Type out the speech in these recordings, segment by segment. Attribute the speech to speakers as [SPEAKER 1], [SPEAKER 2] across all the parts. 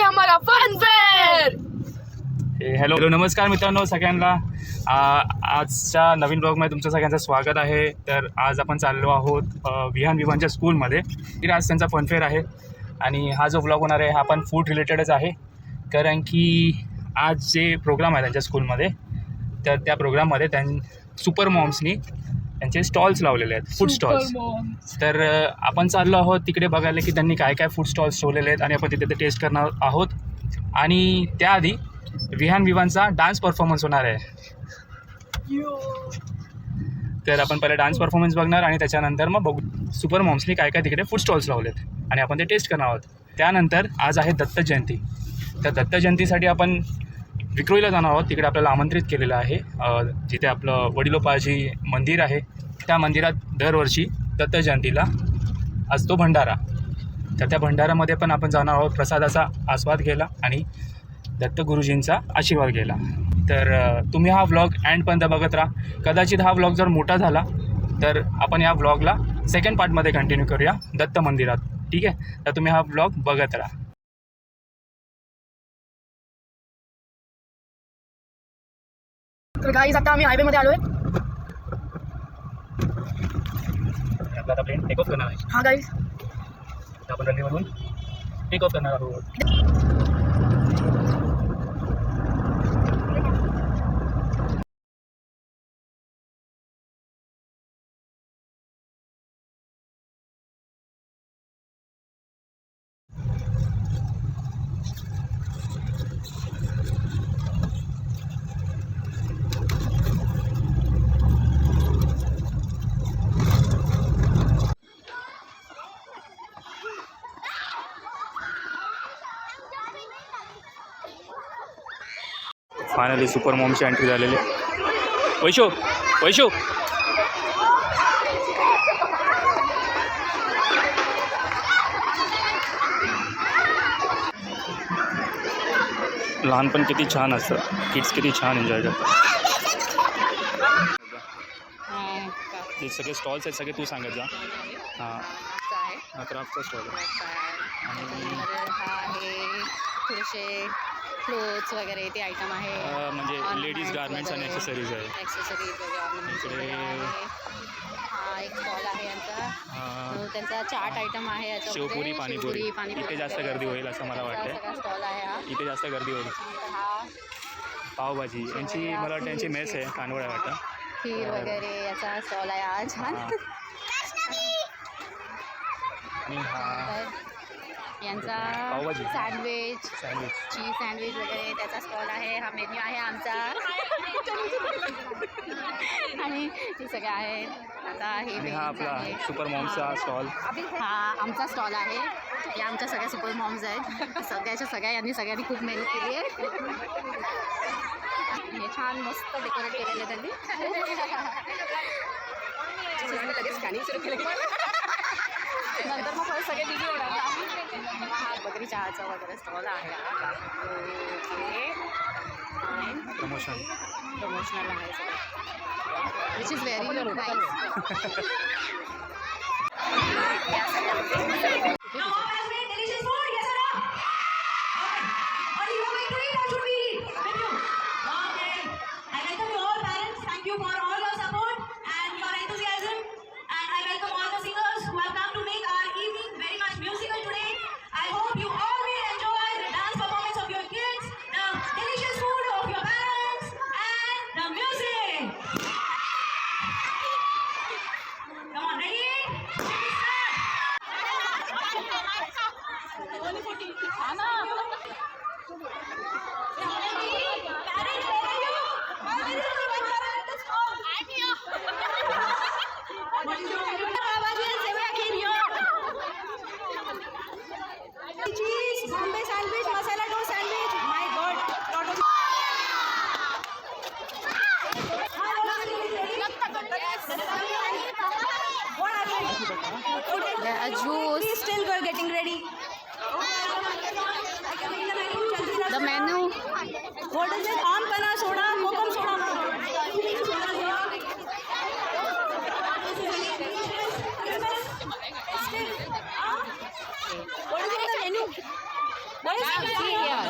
[SPEAKER 1] हमारा fun fair.
[SPEAKER 2] Hello नमस्कार मित्रांनो सगळ्यांना, आजच्या नवीन ब्लॉगमध्ये तुमचं सगळ्यांचं स्वागत आहे. तर आज आपण चाललो आहोत विहान विवानच्या स्कूलमध्ये. आज त्यांचा फनफेअर आहे आणि हा जो ब्लॉग होणार आहे हा पण फूड रिलेटेडच आहे, कारण की आज जे प्रोग्राम आहे त्यांच्या स्कूलमध्ये, तर त्या प्रोग्राममध्ये सुपर मॉम्सनी त्यांचे स्टॉल्स लावलेले आहेत, फूड स्टॉल्स. तर आपण चाललो आहोत तिकडे बघायला की त्यांनी काय काय फूड स्टॉल्स ठेवलेले आहेत आणि आपण तिथे ते टेस्ट करणार आहोत. आणि त्याआधी विहान विवानचा डान्स परफॉर्मन्स होणार आहे. तर आपण पहिले डान्स परफॉर्मन्स बघणार आणि त्याच्यानंतर मग बघू सुपर मॉम्सनी काय काय तिकडे फूड स्टॉल्स लावलेत आणि आपण ते टेस्ट करणार आहोत. त्यानंतर आज आहे दत्त जयंती. तर दत्त जयंतीसाठी आपण विक्रोळीला जाणार आहोत. तिकडे आपल्याला आमंत्रित केलेलं आहे, जिथे आपलं वडिलोपार्जी मंदिर आहे. त्या मंदिरात दरवर्षी दत्त जयंतीला असतो भंडारा. तर त्या भंडारामध्ये पण आपण जाणार आहोत प्रसादाचा आस्वाद घ्यायला आणि दत्त गुरुजींचा आशीर्वाद घ्यायला. तर तुम्ही हा व्लॉग एंडपर्यंत बघत राहा. कदाचित हा व्लॉग जर मोठा झाला तर आपण या व्लॉगला सेकंड पार्टमध्ये कंटिन्यू करूया दत्त मंदिरात, ठीक आहे? तर तुम्ही हा व्लॉग बघत राहा.
[SPEAKER 1] तर गाईज आता आम्ही हायवेमध्ये आलोय.
[SPEAKER 2] आता प्लेन टेक ऑफ करणार आहे.
[SPEAKER 1] हा गाईज,
[SPEAKER 2] आपण रनवेवरून टेक ऑफ करणार आहोत. फायनली सुपर मॉमची एंट्री झालेली. वैशो वैशो लहानपण किती छान असतं, किड्स किती छान एन्जॉय करतात. ते सगळे स्टॉल्स आहेत, सगळे तू सांगत जा. हां, क्राफ्टचा स्टॉल
[SPEAKER 3] आणि हा आहे थोडेसे क्लोथ्स वगैरे ते आयटम आहे,
[SPEAKER 2] म्हणजे लेडीज गार्मेंट्स आणि ॲक्सेसरीज आहे.
[SPEAKER 3] ॲक्सेसरीज वगैरे. हा एक स्टॉल आहे यांचा, त्यांचा चाट आयटम आहे,
[SPEAKER 2] शेवपुरी पाणीपुरी. इथे जास्त गर्दी होईल असं मला वाटतं.
[SPEAKER 3] स्टॉल आहे हा.
[SPEAKER 2] इथे जास्त गर्दी होईल.
[SPEAKER 3] हा
[SPEAKER 2] पावभाजी यांची, मला वाटतं यांची मेस आहे, कानवड आहे वाटतं.
[SPEAKER 3] खीर वगैरे याचा स्टॉल आहे हा. छान.
[SPEAKER 2] आणि हा
[SPEAKER 3] यांचा
[SPEAKER 2] पावभाजी,
[SPEAKER 3] सँडविच चीज सँडविच वगैरे त्याचा स्टॉल आहे. हा मेन्यू आहे आमचा आणि हे सगळं आहे. आता हे
[SPEAKER 2] हा आपला सुपर मॉम्सचा स्टॉल.
[SPEAKER 3] हा आमचा स्टॉल आहे. या आमच्या सगळ्या सुपर मॉम्स आहेत. सगळ्या यांनी सगळ्यांनी खूप मेहनत केली आहे. हे छान मस्त डेकोरेट केलेलं त्यांनी. लगेच स्कॅनिंग सुरू केलं नंतर मग परत सगळे बिझी होणार. हा बकरी चहाचा वगैरे स्टॉल आहे. प्रमोशनल आहे सगळं, which is very nice.
[SPEAKER 4] Bombay sandwich, masala dosa sandwich. My God.
[SPEAKER 3] Juice.
[SPEAKER 4] Still we're getting ready.
[SPEAKER 3] The menu.
[SPEAKER 4] What is it? Aam pana soda, kokum soda. What is in the menu? What is
[SPEAKER 3] See here.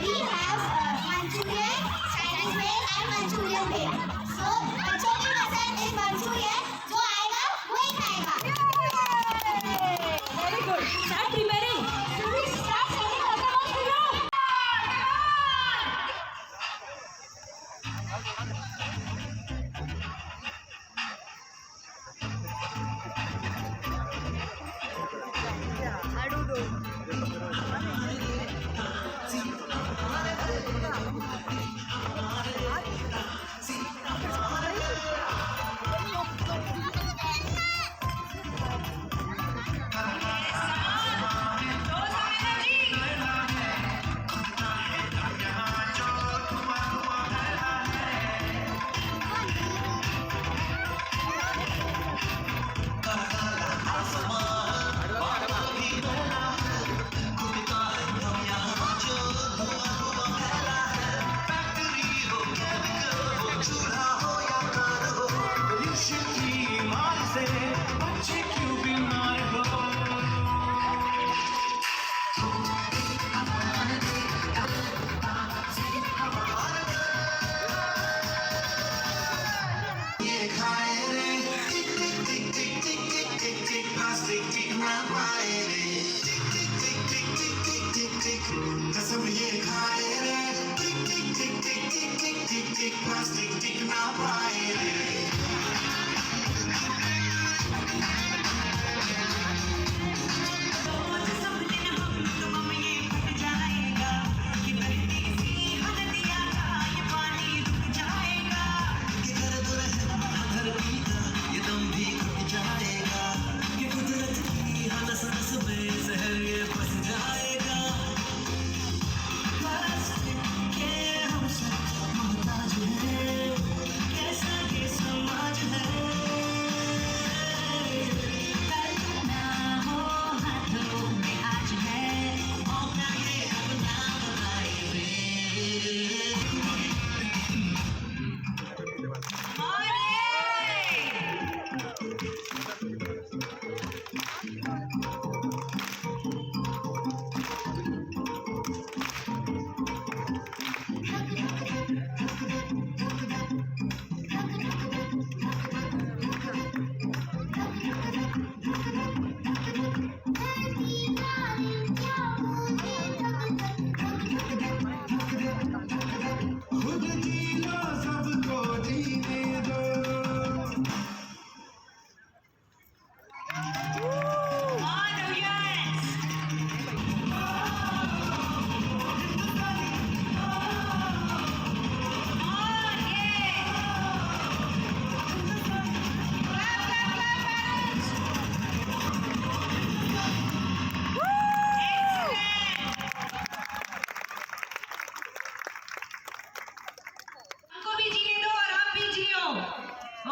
[SPEAKER 4] We have Manchurian, Chinese way and Manchurian way. So बच्चों की पसंद is Manchurian. जो आएगा वही खाएगा. Very good. Start preparing. Should we start setting the table for you?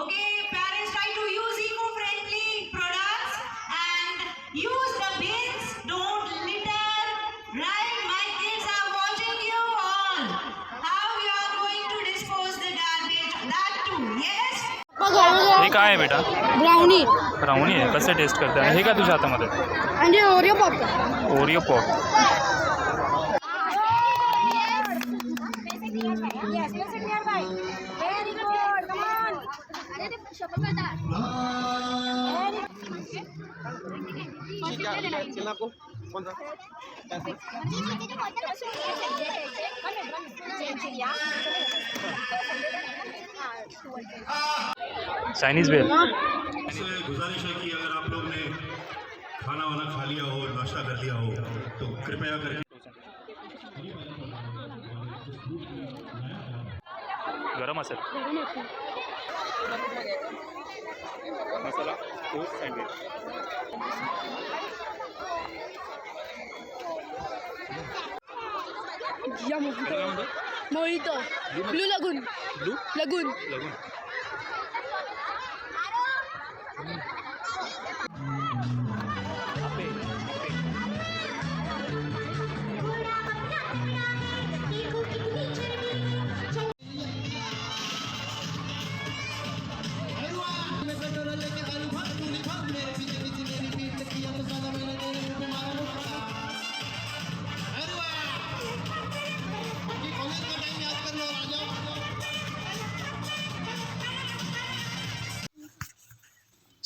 [SPEAKER 5] Okay, parents try to use eco-friendly products and use the bins. Don't litter. Right, my kids are watching you all. How you are going to dispose the garbage? That too, yes.
[SPEAKER 2] हे काय आहे बेटा?
[SPEAKER 1] Brownie
[SPEAKER 2] brownie आहे. कसं taste करते आणि हे का तुझ्या हातामध्ये?
[SPEAKER 1] आणि Oreo pop
[SPEAKER 2] Oreo pop. Chinese bell.
[SPEAKER 6] गुजारिश है कि अगर आप लोग ने खाना वाना खा लिया हो, नाश्ता कर लिया हो, तो कृपया करके
[SPEAKER 2] गरम असेल मसाला टोस्ट सँडविच.
[SPEAKER 1] मोहितो ब्लू लगून लगून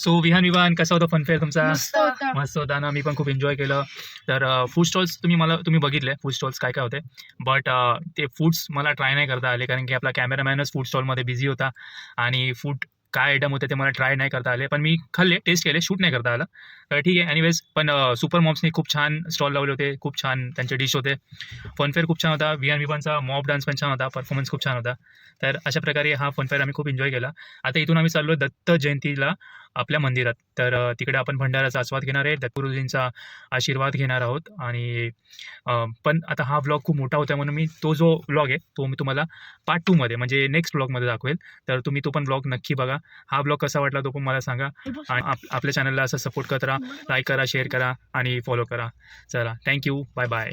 [SPEAKER 2] सो विहान कसा होता फनफेअर तुमचा?
[SPEAKER 1] मस्त होता.
[SPEAKER 2] मस्त होता ना. मी पण खूप एन्जॉय केलं. तर फूड स्टॉल्स तुम्ही बघितले फूड स्टॉल्स काय होते, बट ते फूड्स मला ट्राय नाही करता आले कारण की आपला कॅमेरामॅनच फूड स्टॉलमध्ये बिझी होता आणि फूड काय आयटम होते ते मला ट्राय नाही करता आले. पण मी खाल्ले, टेस्ट केले, शूट नाही करता आलं. तर ठीक आहे. एनिवेज पण सुपर मॉम्सने खूप छान स्टॉल लावले होते, खूप छान त्यांचे डिश होते. फनफेअर खूप छान होता. विहानचा मॉब डान्स पण छान होता, परफॉर्मन्स खूप छान होता. तर अशा प्रकारे हा फनफेअर आम्ही खूप एन्जॉय केला. आता इथून आम्ही चाललो दत्त जयंतीला आपल्या मंदिरात. तर तिकडे आपण भंडाराचा आस्वाद घेणार आहे, दत्तगुरुजींचा आशीर्वाद घेणार आहोत. आणि पण आता हा व्लॉग खूप मोठा होता म्हणून मी तो जो व्लॉग आहे तो मी तुम्हाला पार्ट 2मध्ये म्हणजे नेक्स्ट व्लॉगमध्ये दाखवेल. तर तुम्ही तो पण व्लॉग नक्की बघा. हा व्लॉग कसा वाटला तो पण मला सांगा आणि आपल्या चॅनलला असं सपोर्ट करत राहा, लाईक करा, शेअर करा आणि फॉलो करा. चला, थँक्यू, बाय बाय.